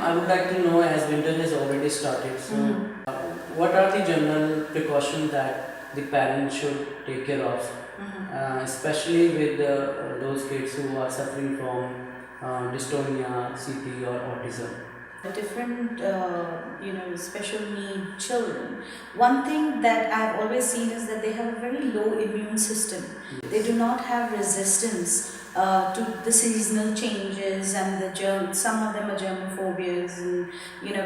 I would like to know, as winter has already started, so what are the general precautions that the parents should take care of, especially with those kids who are suffering from dystonia, CP or autism? Different, special need children. One thing that I've always seen is that they have a very low immune system. Yes. They do not have resistance to the seasonal changes and the germ. Some of them are germophobias, and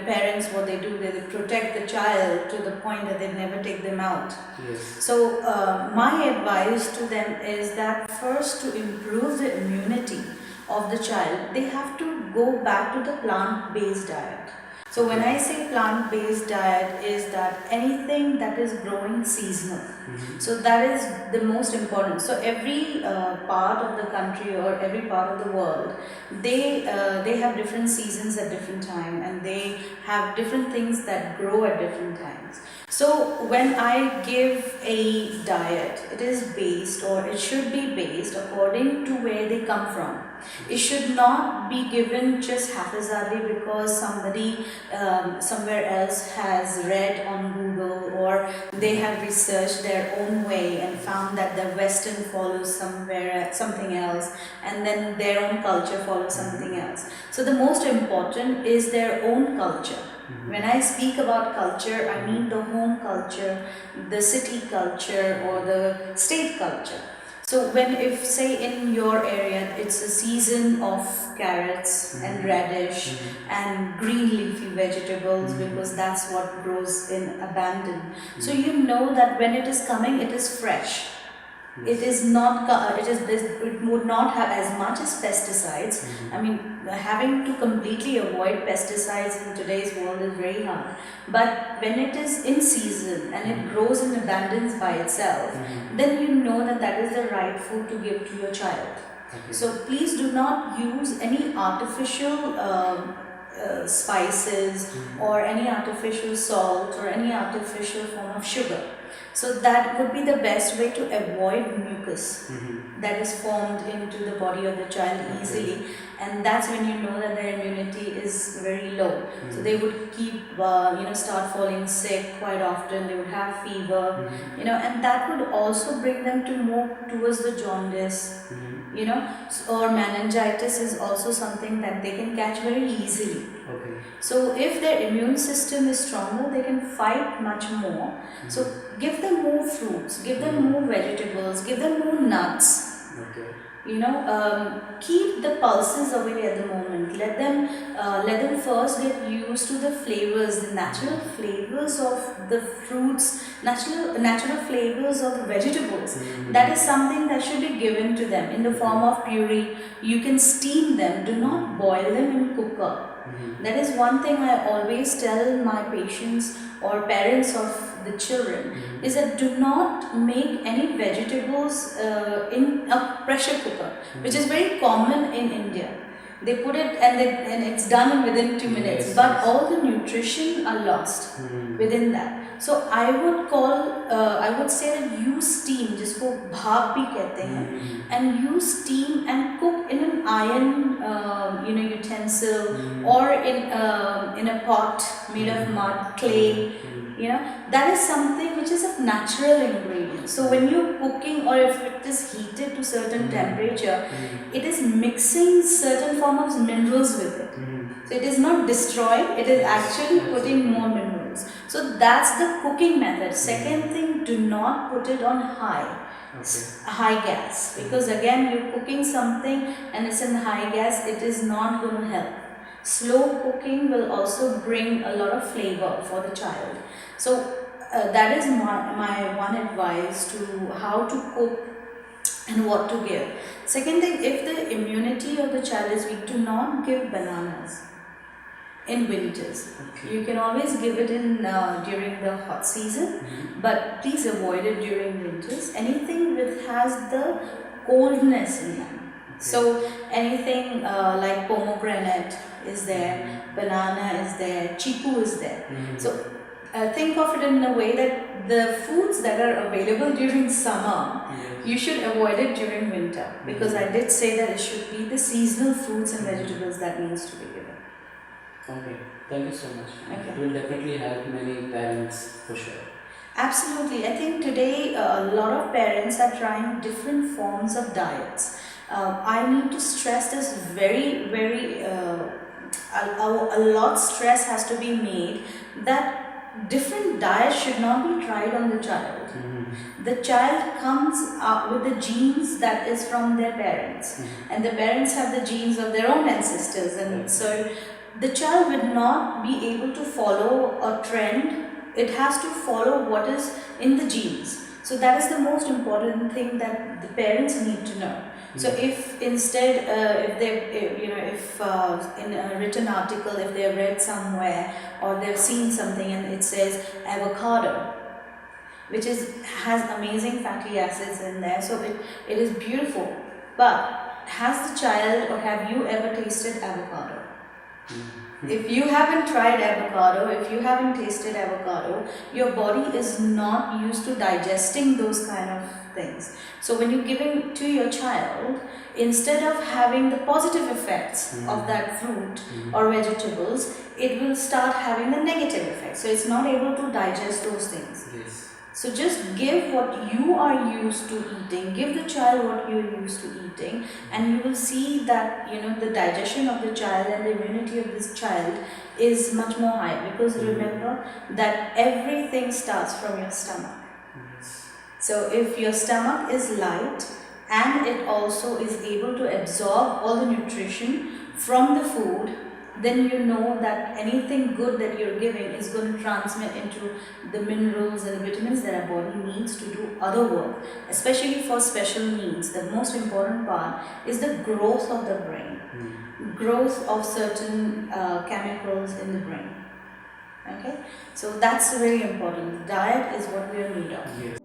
parents, what they do, they protect the child to the point that they never take them out. Yes. So my advice to them is that first, to improve the immunity of the child, they have to go back to the plant-based diet. So when I say plant-based diet, is that anything that is growing seasonal. So that is the most important. So every part of the country or every part of the world, they have different seasons at different time, and they have different things that grow at different times. So when I give a diet, it is based, or it should be based according to where they come from. It should not be given just haphazardly because somebody somewhere else has read on Google, or they have researched their own way and found that the Western follows something else, and then their own culture follows something else. So the most important is their own culture. When I speak about culture, I mean the home culture, the city culture, or the state culture. So if say in your area it's a season of carrots and radish and green leafy vegetables, because that's what grows in abundance. So you know that when it is coming, it is fresh. It is not. It would not have as much as pesticides. I mean, having to completely avoid pesticides in today's world is very hard. But when it is in season and it grows in abundance by itself, then you know that is the right food to give to your child. Okay. So please do not use any artificial spices or any artificial salt or any artificial form of sugar. So that would be the best way to avoid mucus that is formed into the body of the child easily, and that's when you know that their immunity is very low. So they would keep, start falling sick quite often. They would have fever, and that would also bring them to more towards the jaundice, or meningitis is also something that they can catch very easily. Okay. So if their immune system is stronger, they can fight much more. So give them more fruits, give them more vegetables, give them more nuts. Okay. Keep the pulses away at the moment. Let them first get used to the flavors, the natural flavors of the fruits, natural flavors of the vegetables. That is something that should be given to them in the form of puree. You can steam them. Do not boil them in cooker. That is one thing I always tell my patients or parents of the children, is that do not make any vegetables in a pressure cooker, which is very common in India. They put it and it's done within 2 minutes, yes, but all the nutrition are lost within that. So I would say that use steam, जिसको भाप भी कहते हैं, and use steam and cook in an iron utensil or in a pot made of mud, clay. That is something which is a natural ingredient. So when you're cooking, or if it is heated to certain temperature, it is mixing certain form of minerals with it. So it is not destroying, it is actually putting more minerals. So that's the cooking method. Second thing, do not put it on high gas, because again you're cooking something and it's in high gas, it is not going to help. Slow cooking will also bring a lot of flavor for the child. So that is my one advice to how to cook and what to give. Second thing, if the immunity of the child is weak, do not give bananas in winters. Okay. You can always give it in during the hot season, but please avoid it during winters. Anything which has the coldness in them. So anything like pomegranate is there, banana is there, chiku is there. So think of it in a way that the foods that are available during summer, you should avoid it during winter, because I did say that it should be the seasonal fruits and vegetables that needs to be given. Okay, thank you so much. Okay. It will definitely help many parents for sure. Absolutely. I think today a lot of parents are trying different forms of diets. I need to stress this a lot stress has to be made that different diets should not be tried on the child. The child comes up with the genes that is from their parents, and the parents have the genes of their own ancestors, and so the child would not be able to follow a trend. It has to follow what is in the genes. So that is the most important thing that the parents need to know. So if instead, if they, if in a written article, if they have read somewhere or they've seen something and it says avocado, which has amazing fatty acids in there, so it is beautiful. But has the child, or have you ever tasted avocado? If you haven't tried avocado, if you haven't tasted avocado, your body is not used to digesting those kind of things. So when you're giving to your child, instead of having the positive effects of that fruit or vegetables, it will start having the negative effects. So it's not able to digest those things. Yes. So just give what you are used to eating, give the child what you are used to eating, and you will see that the digestion of the child and the immunity of this child is much more high, because remember that everything starts from your stomach. Yes. So if your stomach is light and it also is able to absorb all the nutrition from the food, then you know that anything good that you're giving is going to transmit into the minerals and the vitamins that our body needs to do other work, especially for special needs. The most important part is the growth of the brain, growth of certain chemicals in the brain. Okay, so that's very important. Diet is what we are made of. Yes.